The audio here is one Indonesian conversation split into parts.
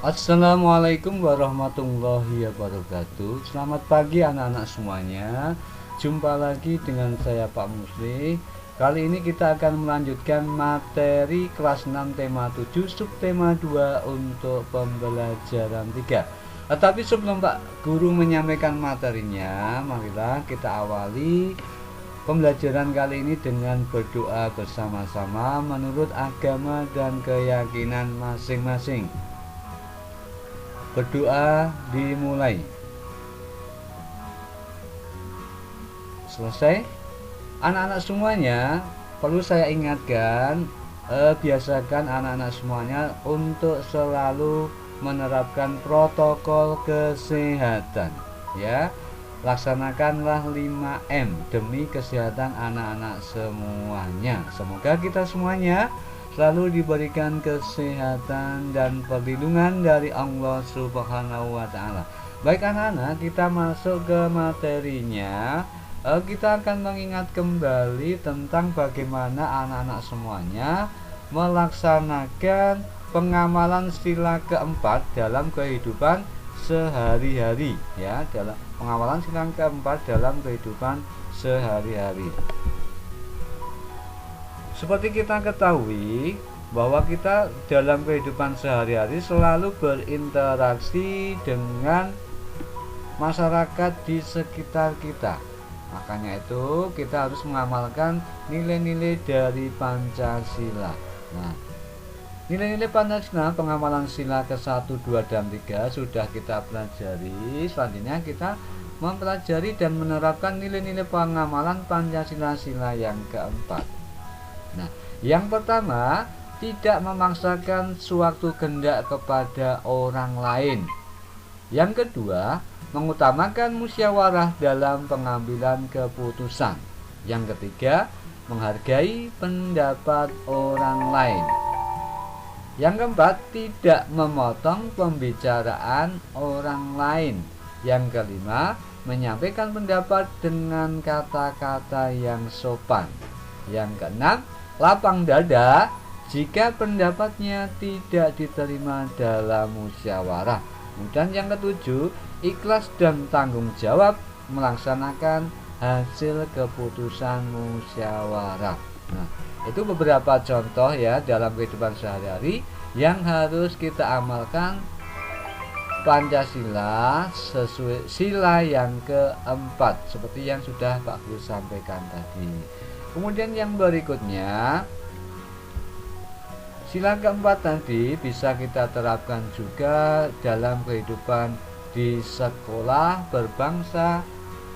Assalamualaikum warahmatullahi wabarakatuh. Selamat pagi anak-anak semuanya. Jumpa lagi dengan saya Pak Musli. Kali ini kita akan melanjutkan materi kelas 6 tema 7 subtema 2 untuk pembelajaran 3. Tetapi sebelum Pak Guru menyampaikan materinya, marilah kita awali pembelajaran kali ini dengan berdoa bersama-sama menurut agama dan keyakinan masing-masing. Berdoa dimulai. Selesai. Anak-anak semuanya, perlu saya ingatkan, biasakan anak-anak semuanya untuk selalu menerapkan protokol kesehatan, ya. Laksanakanlah 5M demi kesehatan anak-anak semuanya. Semoga kita semuanya selalu diberikan kesehatan dan perlindungan dari Allah Subhanahu wa Ta'ala. Baik anak-anak, kita masuk ke materinya. Kita akan mengingat kembali tentang bagaimana anak-anak semuanya melaksanakan pengamalan sila keempat dalam kehidupan sehari-hari, ya, dalam pengamalan sila keempat dalam kehidupan sehari-hari. Seperti kita ketahui bahwa kita dalam kehidupan sehari-hari selalu berinteraksi dengan masyarakat di sekitar kita. Makanya itu kita harus mengamalkan nilai-nilai dari Pancasila. Nah, nilai-nilai Pancasila pengamalan sila ke-1, 2, dan 3 sudah kita pelajari. Selanjutnya kita mempelajari dan menerapkan nilai-nilai pengamalan Pancasila sila yang keempat. Nah, yang pertama, tidak memaksakan suatu kehendak kepada orang lain. Yang kedua, mengutamakan musyawarah dalam pengambilan keputusan. Yang ketiga, menghargai pendapat orang lain. Yang keempat, tidak memotong pembicaraan orang lain. Yang kelima, menyampaikan pendapat dengan kata-kata yang sopan. Yang keenam, lapang dada jika pendapatnya tidak diterima dalam musyawarah. Kemudian yang ketujuh, ikhlas dan tanggung jawab melaksanakan hasil keputusan musyawarah. Nah, itu beberapa contoh ya dalam kehidupan sehari-hari yang harus kita amalkan Pancasila sesuai sila yang keempat seperti yang sudah Pak Guru sampaikan tadi. Kemudian yang berikutnya, sila keempat tadi bisa kita terapkan juga dalam kehidupan di sekolah, berbangsa,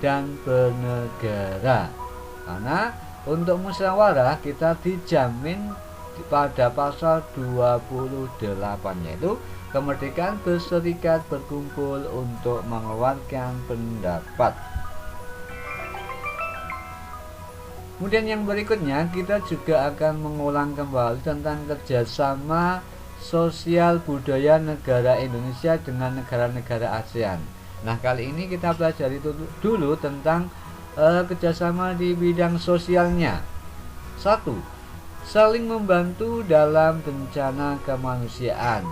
dan bernegara. Karena untuk musyawarah kita dijamin pada pasal 28, yaitu kemerdekaan berserikat berkumpul untuk mengeluarkan pendapat. Kemudian yang berikutnya kita juga akan mengulang kembali tentang kerjasama sosial budaya negara Indonesia dengan negara-negara ASEAN. Nah, kali ini kita pelajari dulu tentang kerjasama di bidang sosialnya. 1. Saling membantu dalam bencana kemanusiaan.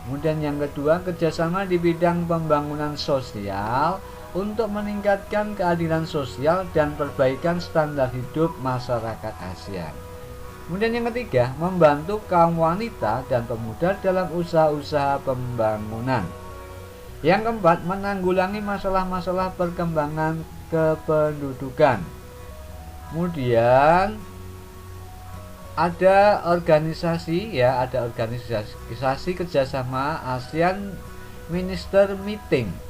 Kemudian yang kedua, kerjasama di bidang pembangunan sosial untuk meningkatkan keadilan sosial dan perbaikan standar hidup masyarakat ASEAN. Kemudian yang ketiga, membantu kaum wanita dan pemuda dalam usaha-usaha pembangunan. Yang keempat, menanggulangi masalah-masalah perkembangan kependudukan. Kemudian ada organisasi kerjasama ASEAN Minister Meeting.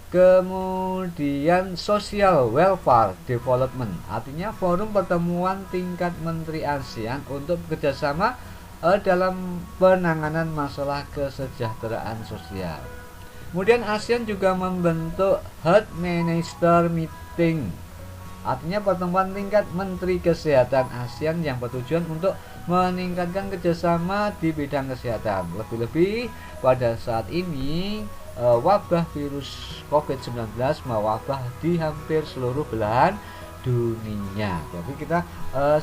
Kemudian Social Welfare Development, artinya forum pertemuan tingkat menteri ASEAN untuk bekerjasama dalam penanganan masalah kesejahteraan sosial. Kemudian ASEAN juga membentuk Health Minister Meeting, artinya pertemuan tingkat menteri kesehatan ASEAN yang bertujuan untuk meningkatkan kerjasama di bidang kesehatan. Lebih-lebih pada saat ini wabah virus COVID-19 mewabah di hampir seluruh belahan dunia. Jadi kita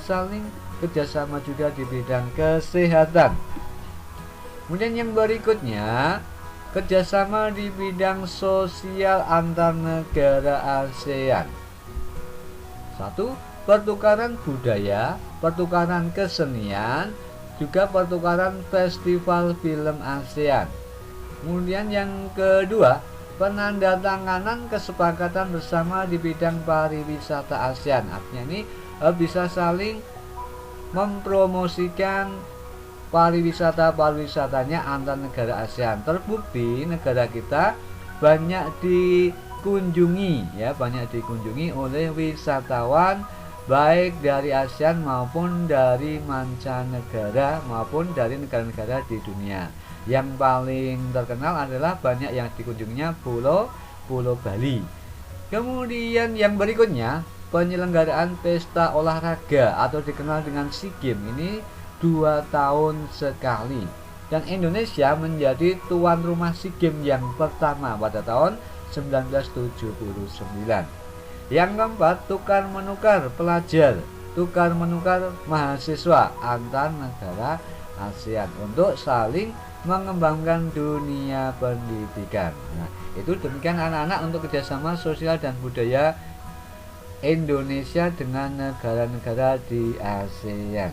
saling kerjasama juga di bidang kesehatan. Kemudian yang berikutnya, kerjasama di bidang sosial antar negara ASEAN. 1. Pertukaran budaya, pertukaran kesenian, juga pertukaran festival film ASEAN. Kemudian yang kedua, penandatanganan kesepakatan bersama di bidang pariwisata ASEAN. Artinya ini bisa saling mempromosikan pariwisatanya antar negara ASEAN. Terbukti negara kita banyak dikunjungi oleh wisatawan baik dari ASEAN maupun dari mancanegara maupun dari negara-negara di dunia. Yang paling terkenal adalah banyak yang dikunjunginya Pulau Bali. Kemudian yang berikutnya, penyelenggaraan pesta olahraga atau dikenal dengan SEA Games ini 2 tahun sekali. Dan Indonesia menjadi tuan rumah SEA Games yang pertama pada tahun 1979. Yang keempat, tukar menukar pelajar, tukar menukar mahasiswa antar negara ASEAN untuk saling mengembangkan dunia pendidikan. Nah, itu demikian anak-anak untuk kerjasama sosial dan budaya Indonesia dengan negara-negara di ASEAN.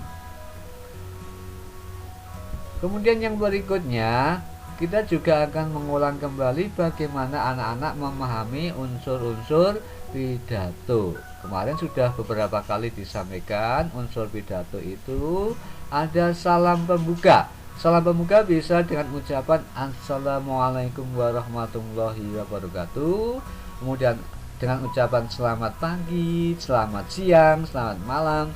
Kemudian yang berikutnya, kita juga akan mengulang kembali bagaimana anak-anak memahami unsur-unsur pidato. Kemarin sudah beberapa kali disampaikan unsur pidato itu ada salam pembuka. Salam pembuka bisa dengan ucapan Assalamualaikum warahmatullahi wabarakatuh. Kemudian dengan ucapan selamat pagi, selamat siang, selamat malam,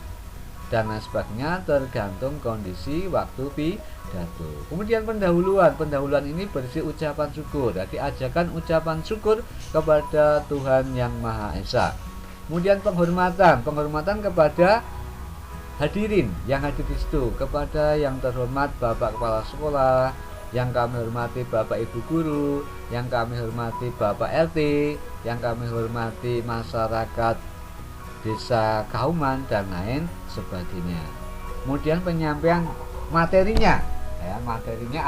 dan lain sebagainya tergantung kondisi waktu pidato. Kemudian pendahuluan ini berisi ucapan syukur. Jadi ajakan ucapan syukur kepada Tuhan Yang Maha Esa. Kemudian penghormatan kepada hadirin yang hadir di situ, kepada yang terhormat Bapak Kepala Sekolah, yang kami hormati Bapak Ibu Guru, yang kami hormati Bapak RT, yang kami hormati masyarakat Desa Kauman dan lain sebagainya. Kemudian penyampaian materinya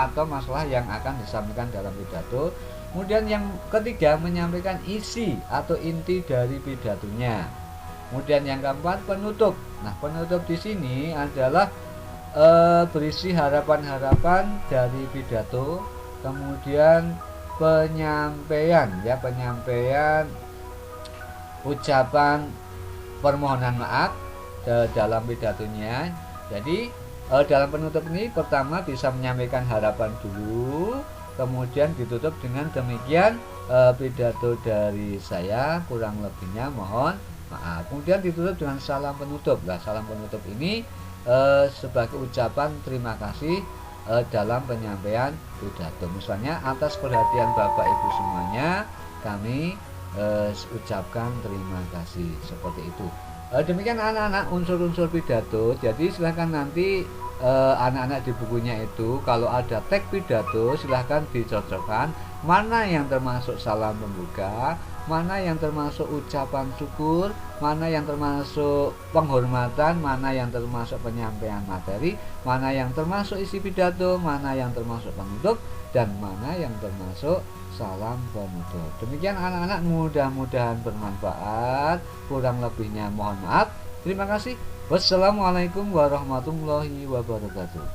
atau masalah yang akan disampaikan dalam pidato. Kemudian yang ketiga, menyampaikan isi atau inti dari pidatonya. Kemudian yang keempat, penutup. Nah, penutup di sini adalah berisi harapan-harapan dari pidato. Kemudian penyampaian ucapan permohonan maaf dalam pidatonya. Jadi dalam penutup ini pertama bisa menyampaikan harapan dulu, kemudian ditutup dengan demikian pidato dari saya, kurang lebihnya mohon maaf. Kemudian ditutup dengan salam penutup. Nah, salam penutup ini sebagai ucapan terima kasih dalam penyampaian pidato. Misalnya, atas perhatian Bapak Ibu semuanya, kami ucapkan terima kasih, seperti itu. Demikian anak-anak unsur-unsur pidato. Jadi silahkan nanti anak-anak di bukunya itu kalau ada teks pidato silahkan dicocokkan mana yang termasuk salam pembuka, mana yang termasuk ucapan syukur, mana yang termasuk penghormatan, mana yang termasuk penyampaian materi, mana yang termasuk isi pidato, mana yang termasuk penutup, dan mana yang termasuk salam penutup. Demikian anak-anak, mudah-mudahan bermanfaat. Kurang lebihnya mohon maaf. Terima kasih. Wassalamualaikum warahmatullahi wabarakatuh.